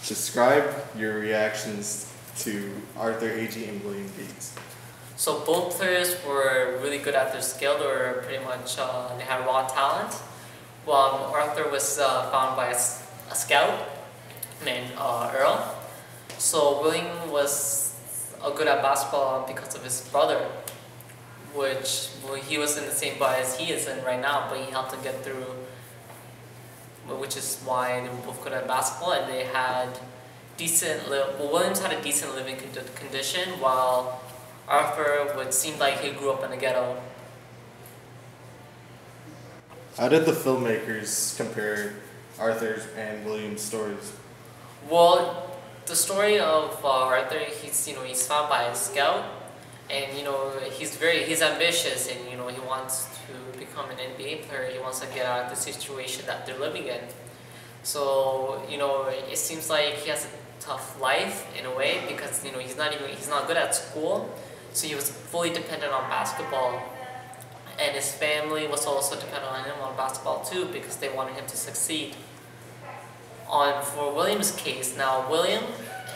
Describe your reactions to Arthur Agee and William Gates. So both players were really good at their skill. They were pretty much, they had raw talent. Arthur was found by a scout named Earl. So William was good at basketball because of his brother, he was in the same boat as he is in right now, but he helped him get through, which is why they were both good at basketball, and they had Williams had a decent living condition, while Arthur would seem like he grew up in the ghetto. How did the filmmakers compare Arthur's and William's stories? Well, the story of Arthur, he's found by a scout, and he's ambitious, and he wants to become an NBA player. He wants to get out of the situation that they're living in. So it seems like he has a tough life in a way, because he's not good at school, so he was fully dependent on basketball, and his family was also dependent on him on basketball too, because they wanted him to succeed. For William's case, now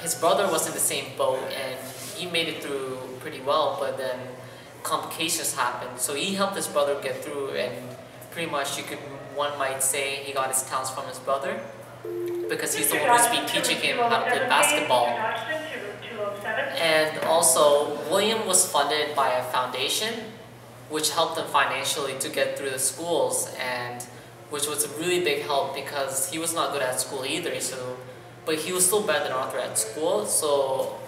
his brother was in the same boat, and he made it through pretty well, but then complications happened. So he helped his brother get through, and pretty much one might say he got his talents from his brother, because he's the one who's been teaching him how to play basketball. And also, William was funded by a foundation, which helped him financially to get through the schools, and which was a really big help, because he was not good at school either. But he was still better than Arthur at school. So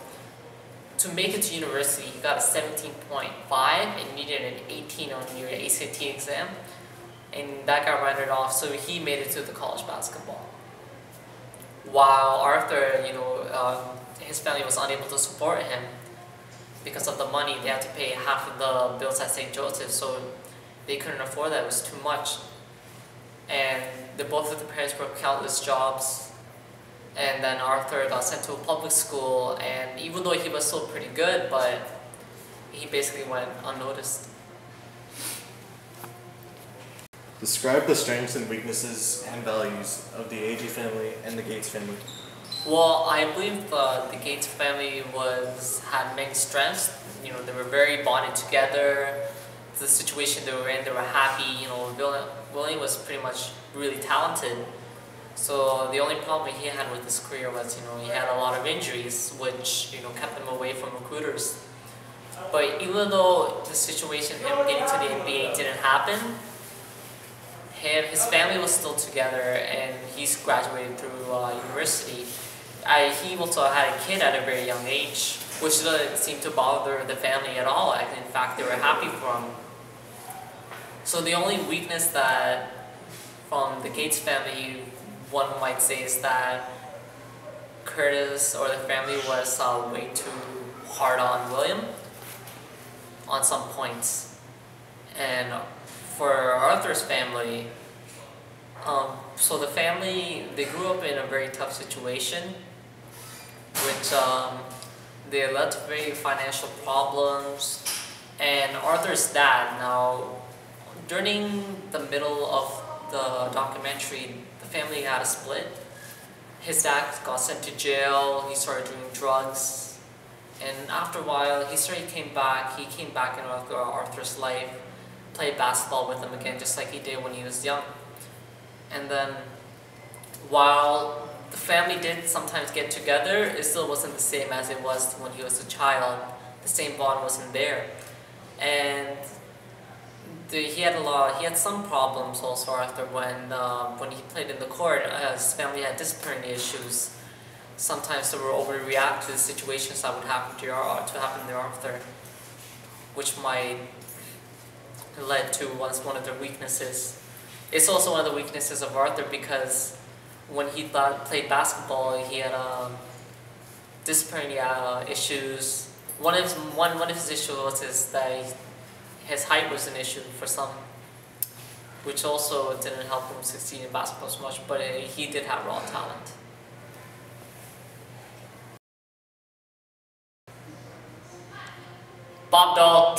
to make it to university, he got a 17.5 and needed an 18 on your ACT exam, and that got rounded off. So he made it to the college basketball. While Arthur, his family was unable to support him because of the money. They had to pay half of the bills at St. Joseph, so they couldn't afford that. It was too much. And both of the parents worked countless jobs, and then Arthur got sent to a public school, and even though he was still pretty good, but he basically went unnoticed. Describe the strengths and weaknesses and values of the Agee family and the Gates family. Well, I believe the Gates family had many strengths. They were very bonded together. The situation they were in, they were happy. William was pretty much really talented. So the only problem he had with his career was, he had a lot of injuries, which, kept him away from recruiters. But even though the situation of him getting to the NBA didn't happen, his family was still together, and he's graduated through university. He also had a kid at a very young age, which didn't seem to bother the family at all. In fact, they were happy for him. So the only weakness that from the Gates family, one might say, is that Curtis or the family was way too hard on William on some points. And for Arthur's family, so the family, they grew up in a very tough situation, which they led to very financial problems. And Arthur's dad, now, during the middle of the documentary, the family had a split. His dad got sent to jail, he started doing drugs, and after a while, he came back in Arthur's life, played basketball with him again, just like he did when he was young. And then, while the family did sometimes get together, it still wasn't the same as it was when he was a child. The same bond wasn't there. And he had some problems also, Arthur, when he played in the court. His family had disciplinary issues. Sometimes they were overreact to the situations that would happen to Arthur, which might led to one of their weaknesses. It's also one of the weaknesses of Arthur, because when he played basketball, he had disciplinary issues. One of his issues was that his height was an issue for some, which also didn't help him succeed in basketball as much, but he did have raw talent. Bob doll.